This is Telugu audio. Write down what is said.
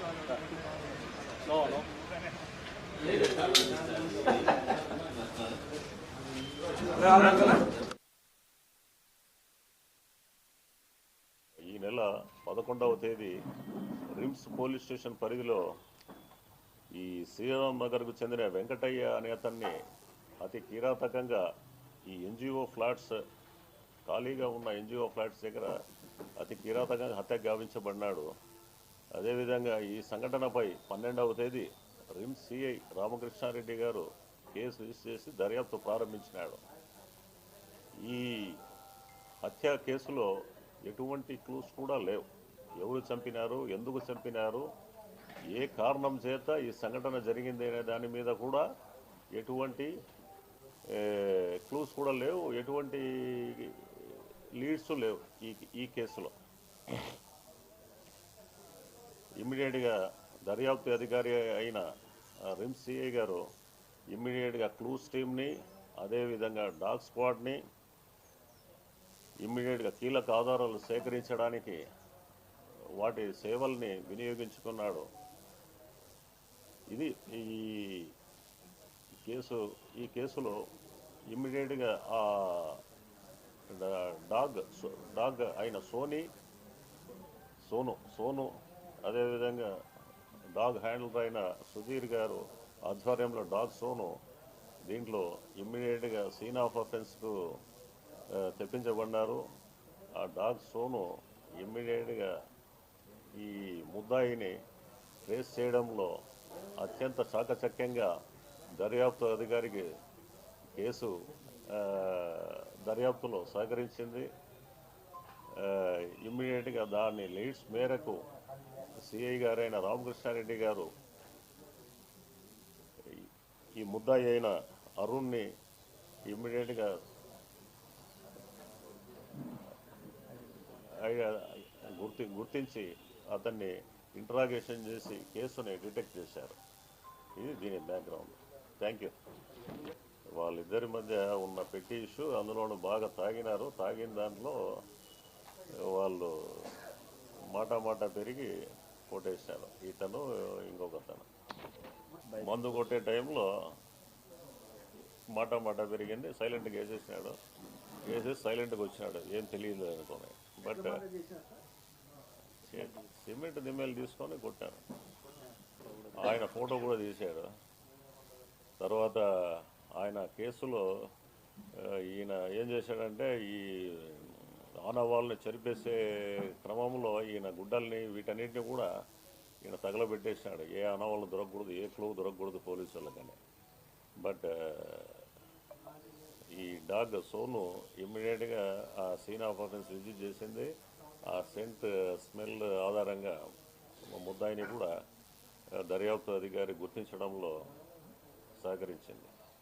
ఈ నెల 11వ తేదీ రిమ్స్ పోలీస్ స్టేషన్ పరిధిలో ఈ శ్రీరామ్ నగర్కు చెందిన వెంకటయ్య అనే అతన్ని అతి కిరాతకంగా ఈ ఎన్జిఓ ఫ్లాట్స్ ఖాళీగా ఉన్న ఎన్జిఓ ఫ్లాట్స్ దగ్గర అతి కిరాతకంగా హత్య గావించబడినాడు. అదేవిధంగా ఈ సంఘటనపై 12వ తేదీ రిమ్స్ సిఐ రామకృష్ణారెడ్డి గారు కేసు రిజిస్టర్ చేసి దర్యాప్తు ప్రారంభించినాడు. ఈ హత్య కేసులో ఎటువంటి క్లూస్ కూడా లేవు. ఎవరు చంపినారు, ఎందుకు చంపినారు, ఏ కారణం చేత ఈ సంఘటన జరిగింది అనే దాని మీద కూడా ఎటువంటి క్లూస్ కూడా లేవు, ఎటువంటి లీడ్స్ లేవు ఈ కేసులో. ఇమ్మీడియట్గా దర్యాప్తు అధికారి అయిన రిమ్స్ సిఐ గారు ఇమ్మీడియట్గా క్లూస్ టీమ్ని, అదేవిధంగా డాగ్ స్క్వాడ్ని ఇమ్మీడియట్గా కీలక ఆధారాలు సేకరించడానికి వాటి సేవల్ని వినియోగించుకున్నాడు. ఇది ఈ కేసులో ఇమ్మీడియట్గా ఆ డాగ్ అయిన సోను అదేవిధంగా డాగ్ హ్యాండిలర్ అయిన సుధీర్ గారు ఆధ్వర్యంలో డాగ్ సోను దీంట్లో ఇమ్మీడియట్గా సీన్ ఆఫ్ అఫెన్స్కు తెప్పించబడినారు. ఆ డాగ్ సోను ఇమ్మీడియట్గా ఈ ముద్దాయిని ట్రేస్ చేయడంలో అత్యంత చాకచక్యంగా దర్యాప్తు అధికారికి కేసు దర్యాప్తులో సహకరించింది. ఇమ్మీడియట్గా దాని లీడ్స్ మేరకు సిఐ గారైన రామకృష్ణారెడ్డి గారు ఈ ముద్దాయి అయిన అరుణ్ని ఇమ్మీడియట్గా గుర్తించి అతన్ని ఇంటరాగేషన్ చేసి కేసుని డిటెక్ట్ చేశారు. ఇది దీని బ్యాక్గ్రౌండ్. Thank you. వాళ్ళిద్దరి మధ్య ఉన్న పెట్టి ఇష్యూ, అందులోనూ బాగా తాగినారు. తాగిన దాంట్లో వాళ్ళు మాట పెరిగి కొట్టేశారు. ఇతను ఇంకొకతను మందు కొట్టే టైంలో మాట పెరిగింది. సైలెంట్గా వేసేసినాడు. వేసేసి సైలెంట్గా వచ్చినాడు, ఏం తెలియదు అనుకోని. బట్ సిమెంట్ దిమ్మలు తీసుకొని కొట్టాను. ఆయన ఫోటో కూడా తీశాడు. తర్వాత ఆయన కేసులో ఈయన ఏం చేశాడంటే ఈ ఆనవాళ్ళని చెరిపేసే క్రమంలో ఈయన గుడ్డల్ని వీటన్నిటిని కూడా ఈయన తగలబెట్టేసినాడు. ఏ ఆనవాళ్ళు దొరకకూడదు, ఏ క్లూ దొరకకూడదు పోలీసు వాళ్ళకని. బట్ ఈ డాగ్ సోను ఇమ్మీడియట్గా ఆ సీన్ ఆఫ్ అఫెన్స్ విజిట్ చేసింది. ఆ సెంట్ స్మెల్ ఆధారంగా ముద్దాయిని కూడా దర్యాప్తు అధికారి గుర్తించడంలో సహకరించింది.